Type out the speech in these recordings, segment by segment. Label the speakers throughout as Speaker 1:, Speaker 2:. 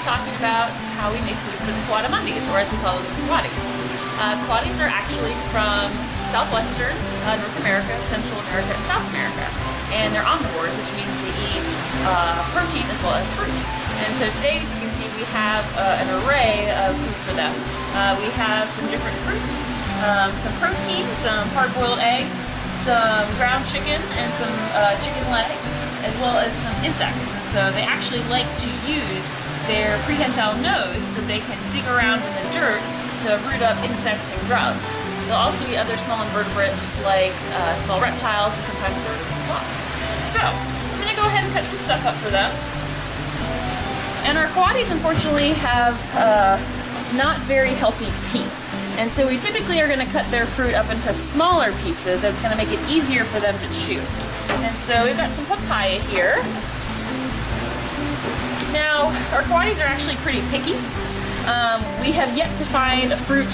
Speaker 1: talking about how we make food for the coatimundis, or as we call them, coatis. Coatis are actually from southwestern North America, Central America, and South America. And they're omnivores, which means they eat protein as well as fruit. And so today, as you can see, we have an array of food for them. We have some different fruits, some protein, some hard-boiled eggs, some ground chicken, and some chicken leg, as well as some insects. And so they actually like to use their prehensile nose so they can dig around in the dirt to root up insects and grubs. They'll also eat other small invertebrates like small reptiles and sometimes rodents as well. So I'm going to go ahead and cut some stuff up for them. And our coatis unfortunately have not very healthy teeth. And so we typically are going to cut their fruit up into smaller pieces. That's going to make it easier for them to chew. And so we've got some papaya here. Now, our coatis are actually pretty picky. We have yet to find a fruit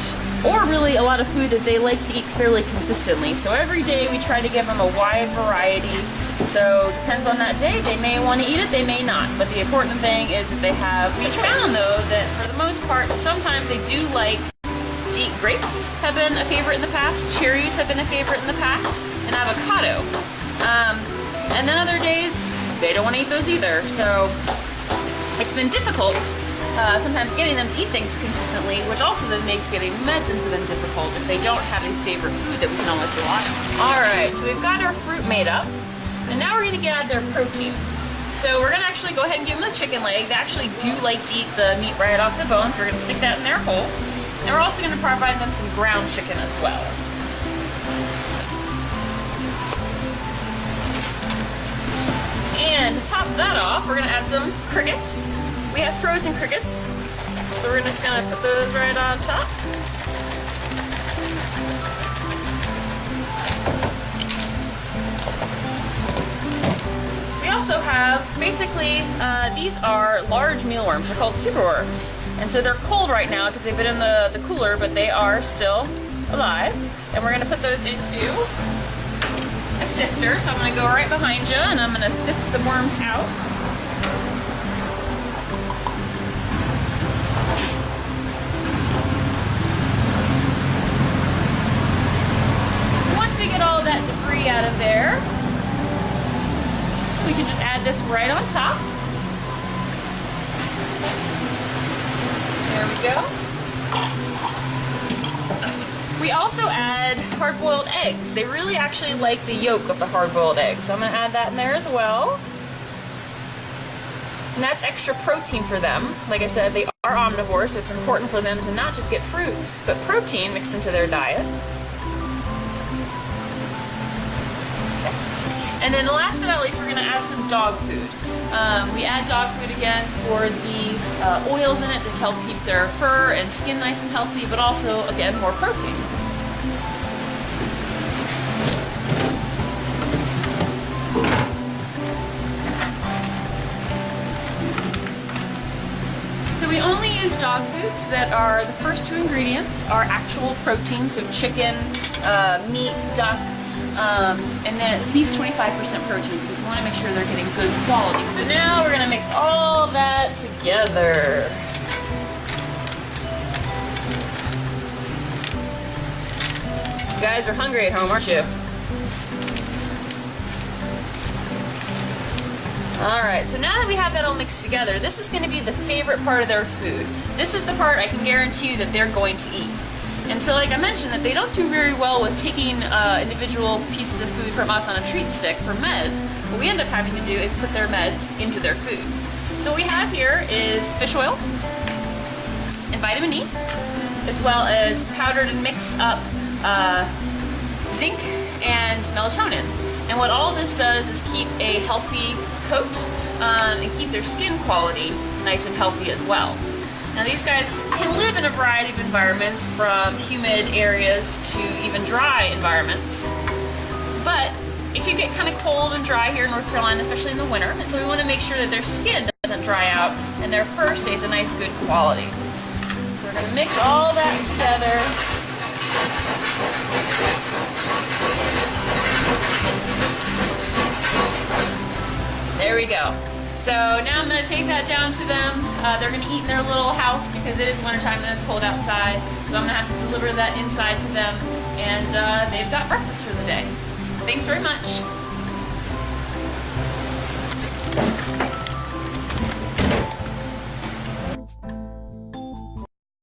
Speaker 1: or really a lot of food that they like to eat fairly consistently. So every day we try to give them a wide variety. So depends on that day. They may want to eat it, they may not. But the important thing is that they have, we found though that for the most part, sometimes they do like to eat grapes, have been a favorite in the past, cherries have been a favorite in the past, and avocado. And then other days, they don't want to eat those either. So it's been difficult sometimes getting them to eat things consistently, which also then makes getting meds into them difficult if they don't have a favorite food that we can always rely on. Alright, so we've got our fruit made up, and now we're going to add their protein. So we're going to actually go ahead and give them the chicken leg. They actually do like to eat the meat right off the bone, so we're going to stick that in their hole. And we're also going to provide them some ground chicken as well. And to top that off, we're going to add some crickets. We have frozen crickets, so we're just going to put those right on top. We also have, basically, these are large mealworms. They're called superworms. And so they're cold right now because they've been in the cooler, but they are still alive. And we're going to put those into a sifter. So I'm going to go right behind you and I'm going to sift the worms out. Once we get all that debris out of there, we can just add this right on top. There we go. We also add hard-boiled eggs. They really actually like the yolk of the hard-boiled eggs, so I'm going to add that in there as well. And that's extra protein for them. Like I said, they are omnivores, so it's important for them to not just get fruit, but protein mixed into their diet. And then last but not least, we're going to add some dog food. We add dog food again for the oils in it to help keep their fur and skin nice and healthy, but also, again, more protein. So we only use dog foods that are, the first two ingredients are actual protein, so chicken, meat, duck, and then at least 25% protein because we want to make sure they're getting good quality. So now we're going to mix all that together. You guys are hungry at home, aren't you? Alright, so now that we have that all mixed together, this is going to be the favorite part of their food. This is the part I can guarantee you that they're going to eat. And so like I mentioned, that they don't do very well with taking individual pieces of food from us on a treat stick for meds. What we end up having to do is put their meds into their food. So what we have here is fish oil and vitamin E, as well as powdered and mixed up zinc and melatonin. And what all this does is keep a healthy coat and keep their skin quality nice and healthy as well. Now these guys can live in a variety of environments, from humid areas to even dry environments. But it can get kind of cold and dry here in North Carolina, especially in the winter. And so we want to make sure that their skin doesn't dry out and their fur stays a nice good quality. So we're going to mix all that together. There we go. So now I'm going to take that down to them. They're going to eat in their little house because it is wintertime and it's cold outside. So I'm going to have to deliver that inside to them, and they've got breakfast for the day. Thanks very much.